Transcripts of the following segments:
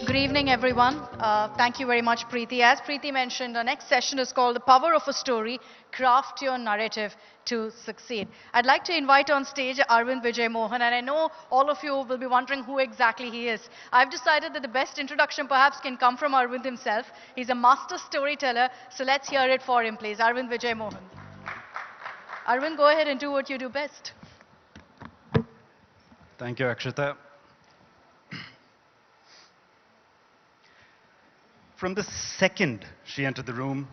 Good evening, everyone. Thank you very much, Preeti. As Preeti mentioned, our next session is called The Power of a Story, Craft Your Narrative to Succeed. I'd like to invite on stage Arvind Vijay Mohan, and I know all of you will be wondering who exactly he is. I've decided that the best introduction perhaps can come from Arvind himself. He's a master storyteller, so let's hear it for him, please. Arvind Vijay Mohan. Arvind, go ahead and do what you do best. Thank you, Akshita. From the second she entered the room,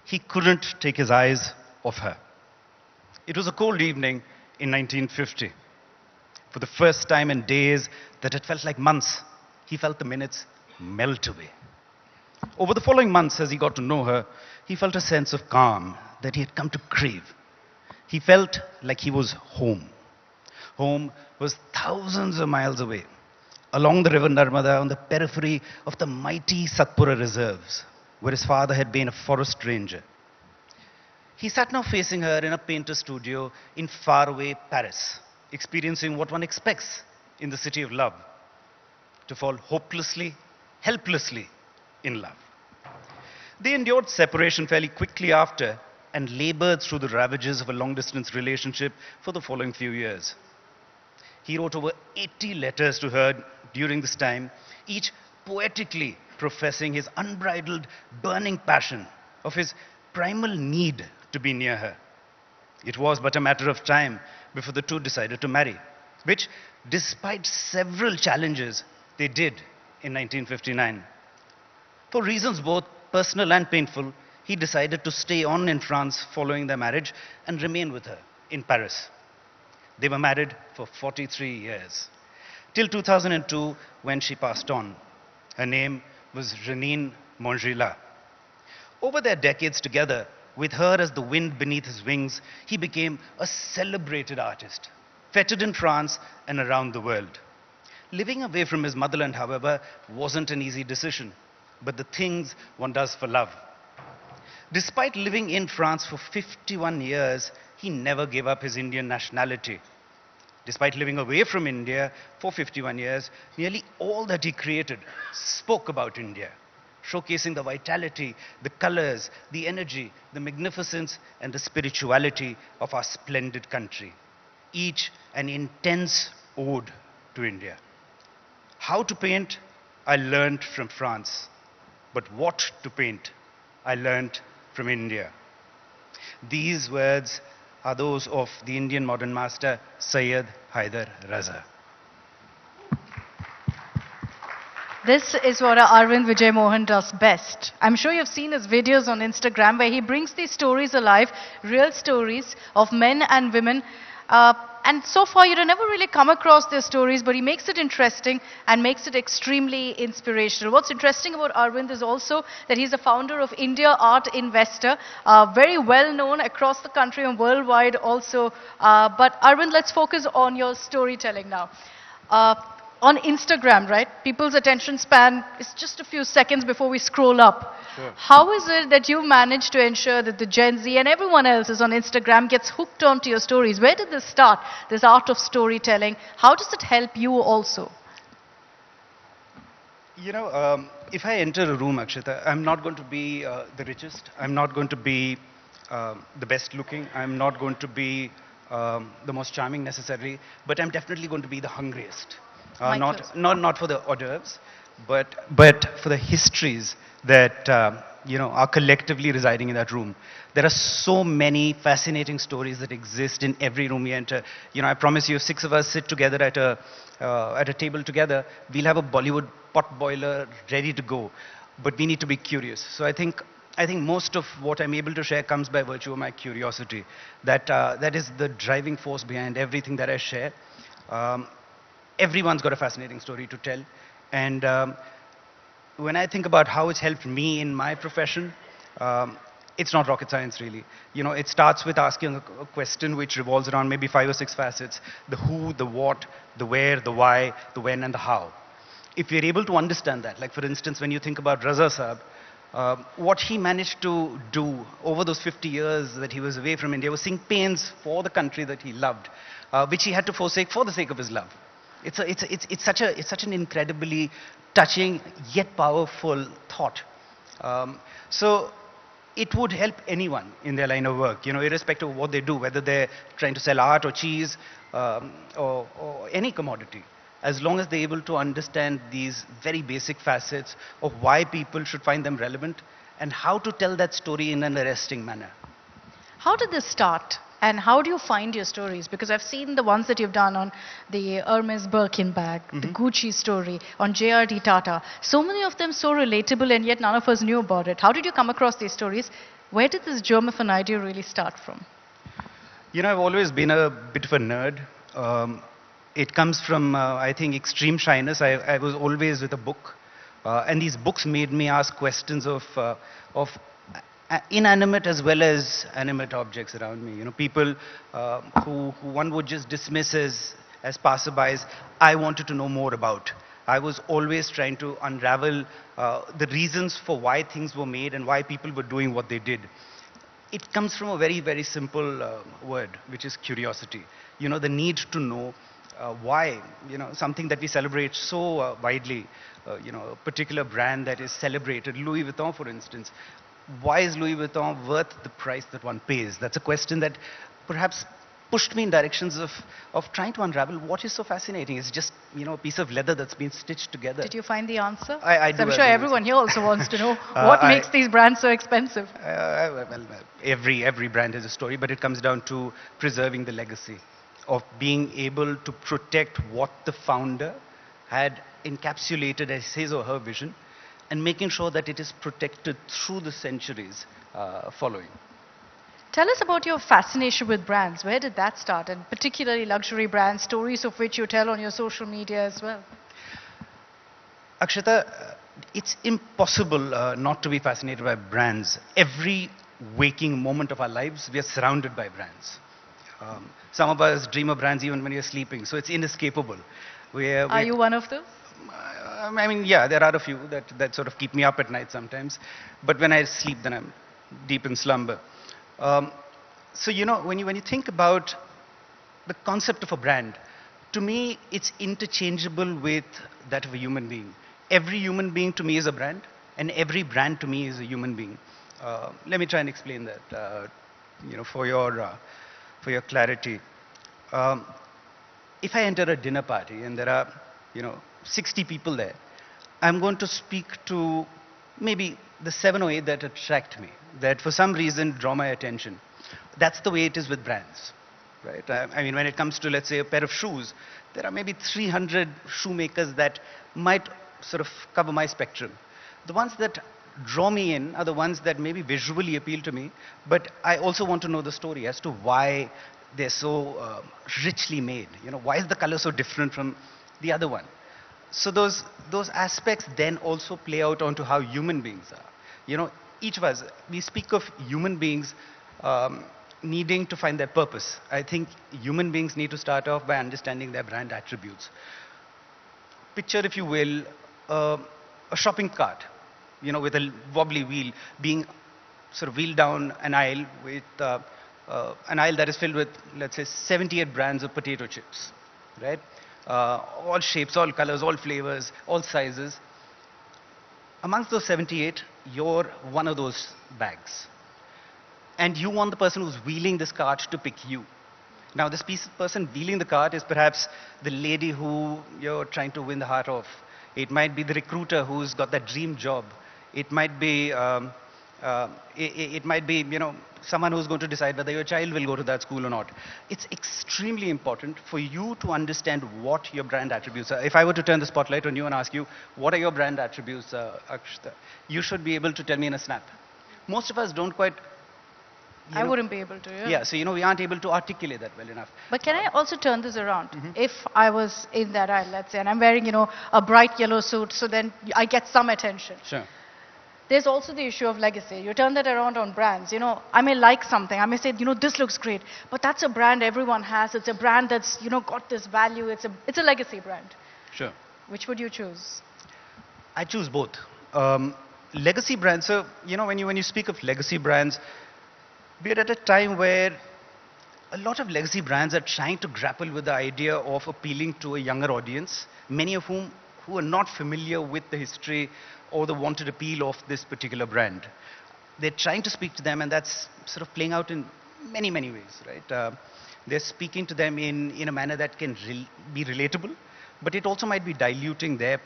he couldn't take his eyes off her. It was a cold evening in 1950. For the first time in days that had felt like months, he felt the minutes melt away. Over the following months, as he got to know her, he felt a sense of calm that he had come to crave. He felt like he was home. Home was thousands of miles away, along the river Narmada, on the periphery of the mighty Satpura reserves, where his father had been a forest ranger. He sat now facing her in a painter studio in faraway Paris, experiencing what one expects in the city of love, to fall hopelessly, helplessly in love. They endured separation fairly quickly after and labored through the ravages of a long-distance relationship for the following few years. He wrote over 80 letters to her during this time, each poetically professing his unbridled, burning passion of his primal need to be near her. It was but a matter of time before the two decided to marry, which, despite several challenges, they did in 1959. For reasons both personal and painful, he decided to stay on in France following their marriage and remain with her in Paris. They were married for 43 years, till 2002 when she passed on. Her name was Renine Mongila. Over their decades together, with her as the wind beneath his wings, he became a celebrated artist, feted in France and around the world. Living away from his motherland, however, wasn't an easy decision, but the things one does for love. Despite living in France for 51 years, he never gave up his Indian nationality. Despite living away from India for 51 years, nearly all that he created spoke about India, showcasing the vitality, the colors, the energy, the magnificence, and the spirituality of our splendid country. Each an intense ode to India. How to paint, I learned from France. But what to paint, I learned from India. These words are those of the Indian modern master, Syed Haider Raza. This is what Arvind Vijay Mohan does best. I'm sure you've seen his videos on Instagram where he brings these stories alive, real stories of men and women. And so far, you'd never really come across their stories, but he makes it interesting and makes it extremely inspirational. What's interesting about Arvind is also that he's a founder of India Art Investor, very well known across the country and worldwide also. But Arvind, let's focus on your storytelling now. On Instagram, right? People's attention span is just a few seconds before we scroll up. Sure. How is it that you managed to ensure that the Gen Z and everyone else is on Instagram gets hooked onto your stories? Where did this start, this art of storytelling? How does it help you also? You know, if I enter a room, Akshita, I'm not going to be the richest. I'm not going to be the best looking. I'm not going to be the most charming necessarily, but I'm definitely going to be the hungriest. Not for the hors d'oeuvres, but for the histories that are collectively residing in that room. There are so many fascinating stories that exist in every room we enter. You know, I promise you, if 6 of us sit together at a table together, we'll have a Bollywood pot boiler ready to go. But we need to be curious. So I think most of what I'm able to share comes by virtue of my curiosity. That is the driving force behind everything that I share. Everyone's got a fascinating story to tell. And when I think about how it's helped me in my profession, it's not rocket science really. You know, it starts with asking a question which revolves around maybe 5 or 6 facets: the who, the what, the where, the why, the when, and the how. If you're able to understand that, like for instance, when you think about Raza Saab, what he managed to do over those 50 years that he was away from India was sing pains for the country that he loved, which he had to forsake for the sake of his love. It's such an incredibly touching yet powerful thought. So it would help anyone in their line of work, irrespective of what they do, whether they're trying to sell art or cheese, or any commodity, as long as they're able to understand these very basic facets of why people should find them relevant and how to tell that story in an arresting manner. How did this start? And how do you find your stories? Because I've seen the ones that you've done on the Hermes Birkin bag, the Gucci story, on JRD Tata. So many of them so relatable, and yet none of us knew about it. How did you come across these stories? Where did this germ of an idea really start from? I've always been a bit of a nerd. It comes from, I think, extreme shyness. I was always with a book. And these books made me ask questions of inanimate as well as animate objects around me. People who one would just dismiss as passerbys, I wanted to know more about. I was always trying to unravel the reasons for why things were made and why people were doing what they did. It comes from a very, very simple word, which is curiosity. The need to know why, something that we celebrate so widely, a particular brand that is celebrated, Louis Vuitton, for instance. Why is Louis Vuitton worth the price that one pays? That's a question that perhaps pushed me in directions of trying to unravel what is so fascinating. It's just, a piece of leather that's been stitched together. Did you find the answer? I do. I'm sure everyone here also wants to know what makes these brands so expensive. Well, every brand has a story, but it comes down to preserving the legacy of being able to protect what the founder had encapsulated as his or her vision, and making sure that it is protected through the centuries following. Tell us about your fascination with brands. Where did that start? And particularly luxury brands, stories of which you tell on your social media as well. Akshita, it's impossible not to be fascinated by brands. Every waking moment of our lives, we are surrounded by brands. Some of us dream of brands even when you're sleeping, so it's inescapable. Are you one of those? I mean, yeah, there are a few that sort of keep me up at night sometimes. But when I sleep, then I'm deep in slumber. So, when you think about the concept of a brand, to me, it's interchangeable with that of a human being. Every human being to me is a brand, and every brand to me is a human being. Let me try and explain that, for your clarity. If I enter a dinner party and there are, 60 people there, I'm going to speak to maybe the 7 or 8 that attract me, that for some reason draw my attention. That's the way it is with brands, right? I mean, when it comes to, let's say, a pair of shoes, there are maybe 300 shoemakers that might sort of cover my spectrum. The ones that draw me in are the ones that maybe visually appeal to me, but I also want to know the story as to why they're so richly made. Why is the color so different from the other one? So those aspects then also play out onto how human beings are. Each of us, we speak of human beings needing to find their purpose. I think human beings need to start off by understanding their brand attributes. Picture, if you will, a shopping cart, with a wobbly wheel being sort of wheeled down an aisle with an aisle that is filled with, let's say, 78 brands of potato chips, right? All shapes, all colors, all flavors, all sizes. Amongst those 78, you're one of those bags. And you want the person who's wheeling this cart to pick you. Now, this person wheeling the cart is perhaps the lady who you're trying to win the heart of. It might be the recruiter who's got that dream job. It might be, someone who's going to decide whether your child will go to that school or not. It's extremely important for you to understand what your brand attributes are. If I were to turn the spotlight on you and ask you, what are your brand attributes, Akshita? You should be able to tell me in a snap. Most of us don't quite... I wouldn't be able to, yeah. Yeah, so, we aren't able to articulate that well enough. But can I also turn this around? If I was in that aisle, let's say, and I'm wearing, a bright yellow suit, so then I get some attention. Sure. There's also the issue of legacy. You turn that around on brands. I may like something. I may say, this looks great. But that's a brand everyone has. It's a brand that's, got this value. It's a legacy brand. Sure. Which would you choose? I choose both. Legacy brands, so, when you speak of legacy brands, we're at a time where a lot of legacy brands are trying to grapple with the idea of appealing to a younger audience, many of whom who are not familiar with the history or the wanted appeal of this particular brand. They're trying to speak to them, and that's sort of playing out in many, many ways, right? They're speaking to them in a manner that can be relatable, but it also might be diluting their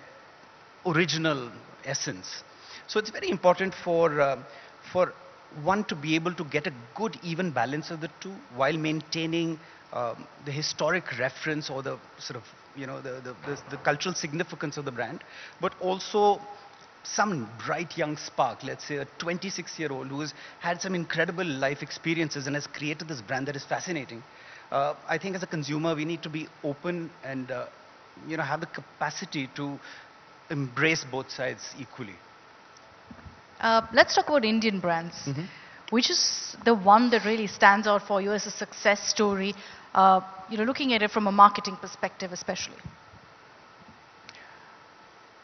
original essence. So it's very important for one to be able to get a good even balance of the two while maintaining the historic reference or the sort of the cultural significance of the brand, but also some bright young spark, let's say a 26-year-old who's had some incredible life experiences and has created this brand that is fascinating. I think as a consumer, we need to be open and have the capacity to embrace both sides equally. Let's talk about Indian brands. Which is the one that really stands out for you as a success story, looking at it from a marketing perspective especially?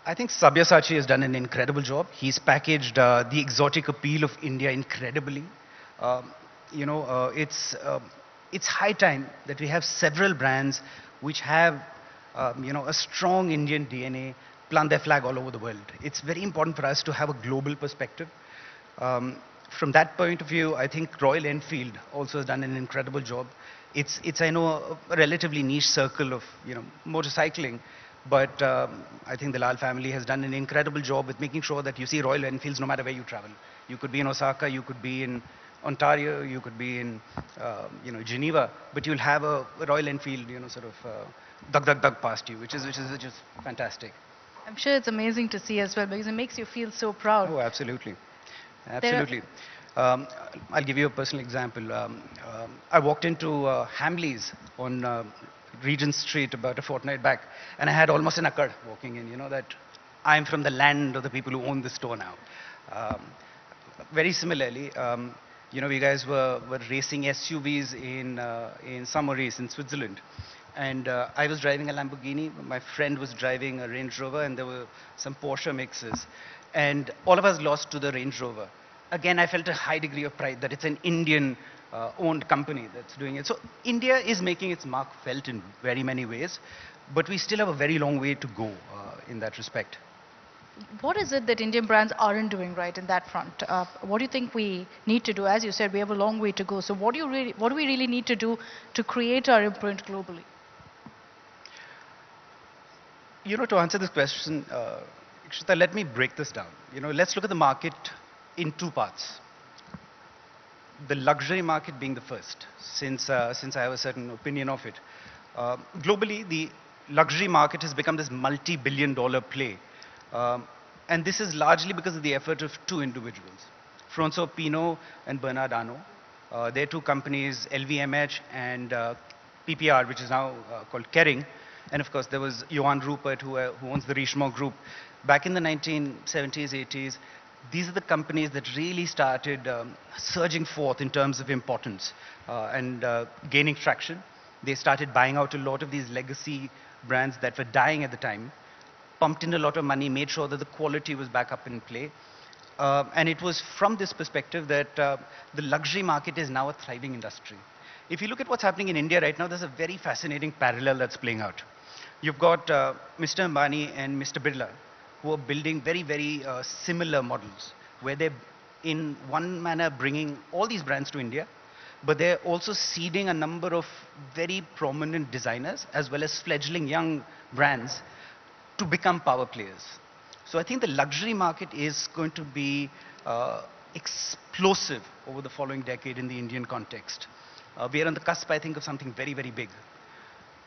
I think Sabyasachi has done an incredible job. He's packaged the exotic appeal of India incredibly. It's high time that we have several brands which have a strong Indian DNA, plant their flag all over the world. It's very important for us to have a global perspective. From that point of view, I think Royal Enfield also has done an incredible job. It's I know, a relatively niche circle of motorcycling, but I think the Lal family has done an incredible job with making sure that you see Royal Enfields no matter where you travel. You could be in Osaka, you could be in Ontario, you could be in Geneva, but you'll have a Royal Enfield, sort of dug dug dug past you, which is fantastic. I'm sure it's amazing to see as well because it makes you feel so proud. Oh, absolutely. Absolutely. I'll give you a personal example. I walked into Hamleys on Regent Street about a fortnight back, and I had almost an akkad walking in, that I'm from the land of the people who own the store now. Very similarly, we guys were racing SUVs in summer race in Switzerland. And I was driving a Lamborghini, my friend was driving a Range Rover, and there were some Porsche mixes. And all of us lost to the Range Rover. Again, I felt a high degree of pride that it's an Indian owned company that's doing it. So India is making its mark felt in very many ways, but we still have a very long way to go in that respect. What is it that Indian brands aren't doing right in that front? What do you think we need to do? As you said, we have a long way to go. So what do we really need to do to create our imprint globally? To answer this question, Ikshita, let me break this down. Let's look at the market in two parts. The luxury market being the first, since I have a certain opinion of it. Globally, the luxury market has become this multi-billion-dollar play. And this is largely because of the effort of two individuals, François Pinault and Bernard Arnault. Their two companies, LVMH and PPR, which is now called Kering. And of course, there was Johann Rupert, who owns the Richemont Group. Back in the 1970s, 80s, these are the companies that really started surging forth in terms of importance and gaining traction. They started buying out a lot of these legacy brands that were dying at the time, pumped in a lot of money, made sure that the quality was back up in play. And it was from this perspective that the luxury market is now a thriving industry. If you look at what's happening in India right now, there's a very fascinating parallel that's playing out. You've got Mr. Ambani and Mr. Birla, who are building very, very similar models, where they're in one manner bringing all these brands to India, but they're also seeding a number of very prominent designers, as well as fledgling young brands to become power players. So I think the luxury market is going to be explosive over the following decade in the Indian context. We are on the cusp, I think, of something very, very big.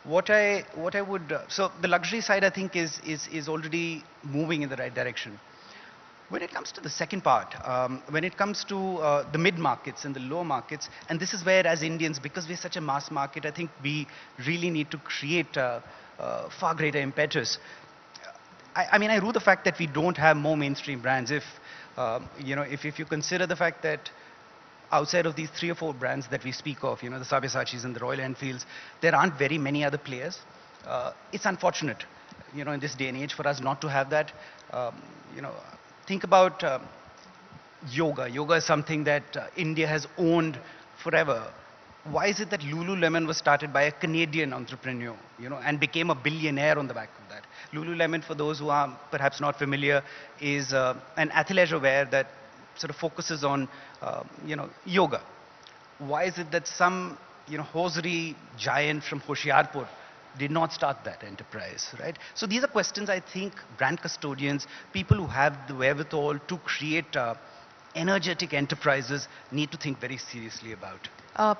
So the luxury side, I think, is already moving in the right direction. When it comes to the second part, when it comes to the mid markets and the low markets, and this is where, as Indians, because we're such a mass market, I think we really need to create far greater impetus. I mean, I rue the fact that we don't have more mainstream brands. If you consider the fact that outside of these 3 or 4 brands that we speak of, the Sabyasachis and the Royal Enfields, there aren't very many other players. It's unfortunate, in this day and age for us not to have that. Think about yoga. Yoga is something that India has owned forever. Why is it that Lululemon was started by a Canadian entrepreneur, and became a billionaire on the back of that? Lululemon, for those who are perhaps not familiar, is an athleisure wear that sort of focuses on, yoga. Why is it that some, hosiery giant from Hoshiarpur did not start that enterprise, right? So these are questions I think brand custodians, people who have the wherewithal to create energetic enterprises, need to think very seriously about. Uh,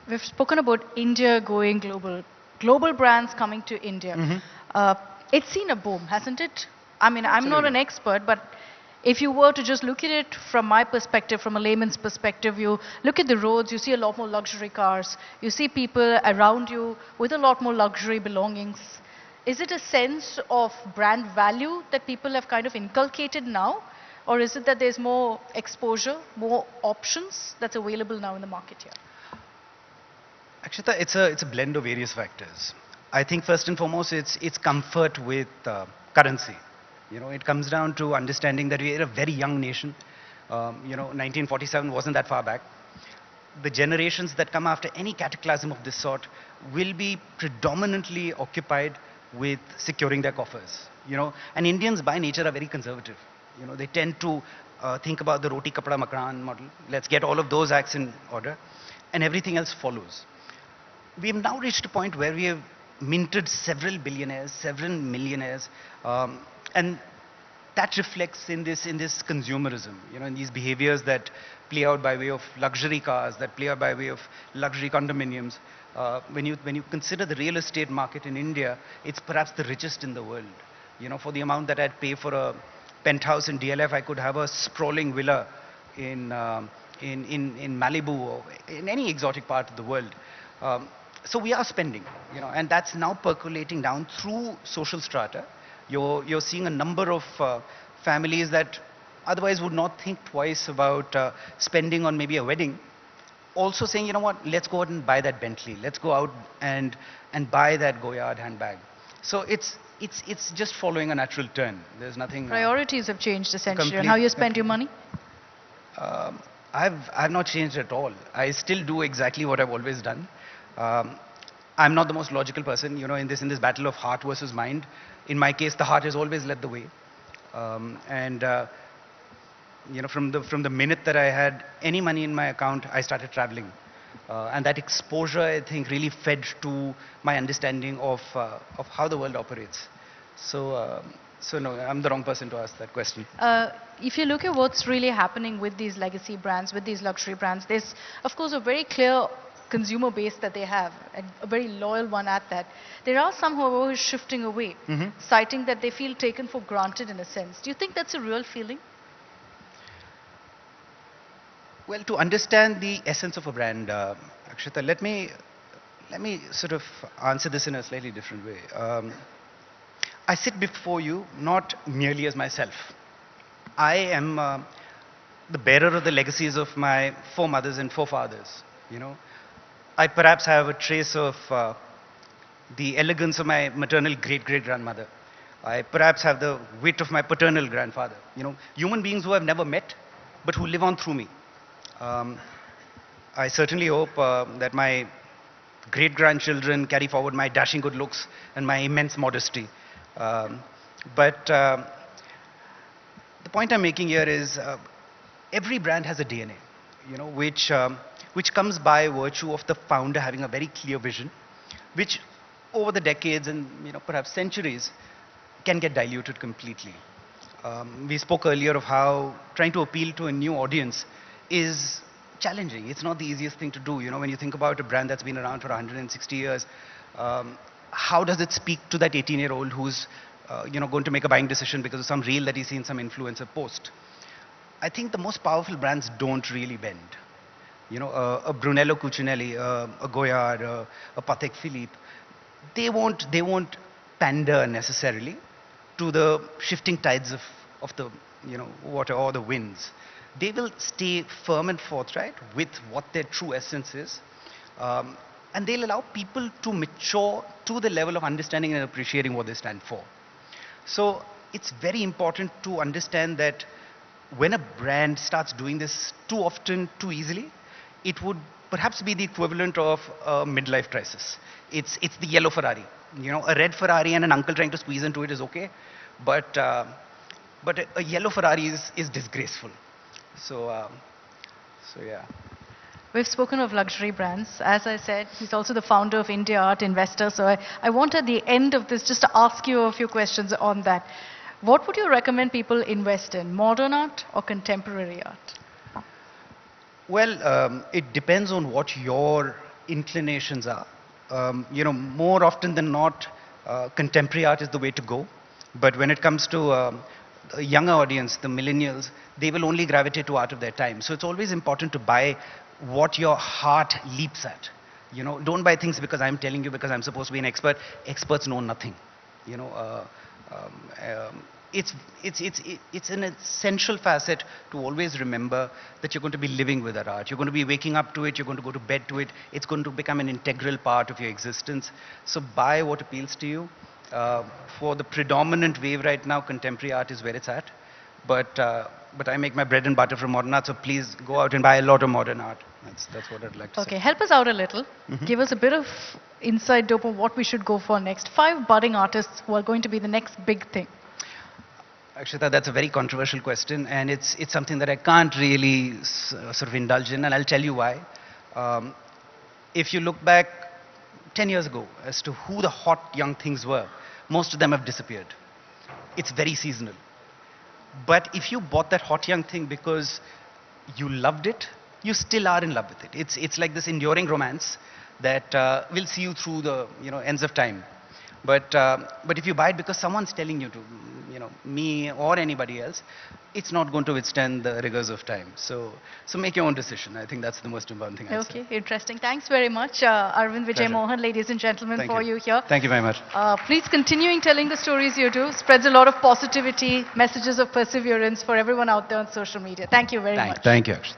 we've spoken about India going global, global brands coming to India. Uh, it's seen a boom, hasn't it? I mean, I'm not an Absolutely. expert, but if you were to just look at it from my perspective, from a layman's perspective, you look at the roads, you see a lot more luxury cars, you see people around you with a lot more luxury belongings. Is it a sense of brand value that people have kind of inculcated now? Or is it that there's more exposure, more options that's available now in the market here? Akshita, it's a blend of various factors. I think first and foremost, it's comfort with currency. It comes down to understanding that we are a very young nation. 1947 wasn't that far back. The generations that come after any cataclysm of this sort will be predominantly occupied with securing their coffers. And Indians by nature are very conservative. They tend to think about the roti kapda makan model. Let's get all of those acts in order, and everything else follows. We have now reached a point where we have minted several billionaires, several millionaires, and that reflects in this consumerism, in these behaviors that play out by way of luxury cars, that play out by way of luxury condominiums. When you consider the real estate market in India, it's perhaps the richest in the world. For the amount that I'd pay for a penthouse in DLF, I could have a sprawling villa in in Malibu or in any exotic part of the world. So we are spending, and that's now percolating down through social strata. You're seeing a number of families that otherwise would not think twice about spending on maybe a wedding, also saying, what, let's go out and buy that Bentley. Let's go out and buy that Goyard handbag. So it's just following a natural turn. There's nothing Priorities have changed essentially on complete. how you spend your money. I've not changed at all. I still do exactly what I've always done. Um, I'm not the most logical person, in this battle of heart versus mind. In my case, the heart has always led the way. And from the minute that I had any money in my account, I started traveling. And that exposure, I think, really fed to my understanding of how the world operates. So no, I'm the wrong person to ask that question. If you look at what's really happening with these legacy brands, with these luxury brands, there's, of course, a very clear consumer base that they have, and a very loyal one at that. There are some who are always shifting away, citing that they feel taken for granted in a sense. Do you think that's a real feeling? Well, to understand the essence of a brand, Akshita, let me sort of answer this in a slightly different way. I sit before you not merely as myself. I am the bearer of the legacies of my foremothers and forefathers. I perhaps have a trace of the elegance of my maternal great-great-grandmother. I perhaps have the wit of my paternal grandfather. Human beings who I've never met, but who live on through me. Um, I certainly hope that my great-grandchildren carry forward my dashing good looks and my immense modesty. Um, but the point I'm making here is every brand has a DNA, which comes by virtue of the founder having a very clear vision, which over the decades and perhaps centuries can get diluted completely. We spoke earlier of how trying to appeal to a new audience is challenging. It's not the easiest thing to do. When you think about a brand that's been around for 160 years, how does it speak to that 18-year-old who's going to make a buying decision because of some reel that he's seen some influencer post? I think the most powerful brands don't really bend. A Brunello Cucinelli, a Goyard, a Patek Philippe, they won't pander necessarily to the shifting tides of the water or the winds. They will stay firm and forthright with what their true essence is, and they'll allow people to mature to the level of understanding and appreciating what they stand for. So it's very important to understand that when a brand starts doing this too often, too easily, it would perhaps be the equivalent of a midlife crisis. It's the yellow Ferrari. You know, a red Ferrari and an uncle trying to squeeze into it is okay, but a yellow Ferrari is disgraceful. So yeah. We've spoken of luxury brands. As I said, he's also the founder of India Art Investor. So I want at the end of this just to ask you a few questions on that. What would you recommend people invest in, modern art or contemporary art? Well, it depends on what your inclinations are. You know, more often than not, contemporary art is the way to go. But when it comes to a younger audience, the millennials, they will only gravitate to art of their time. So it's always important to buy what your heart leaps at. You know, don't buy things because I'm telling you because I'm supposed to be an expert. Experts know nothing. You know, it's an essential facet to always remember that you're going to be living with that art. You're going to be waking up to it. You're going to go to bed to it. It's going to become an integral part of your existence. So buy what appeals to you. For the predominant wave right now, contemporary art is where it's at. But I make my bread and butter from modern art, so please go out and buy a lot of modern art. That's what I'd like to say. Okay, help us out a little. Give us a bit of inside dope on what we should go for next. 5 budding artists who are going to be the next big thing. Akshita, that's a very controversial question, and it's something that I can't really sort of indulge in, and I'll tell you why. If you look back 10 years ago as to who the hot young things were, most of them have disappeared. It's very seasonal. But if you bought that hot young thing because you loved it, you still are in love with it. It's like this enduring romance that will see you through the ends of time. But if you buy it because someone's telling you to, me or anybody else, it's not going to withstand the rigors of time. So make your own decision. I think that's the most important thing. Okay, interesting. Thanks very much, Arvind Vijay Mohan, ladies and gentlemen, Thank for you here. Thank you very much. Please continuing telling the stories you do. Spreads a lot of positivity, messages of perseverance for everyone out there on social media. Thank you very much. Thank you, Akshita.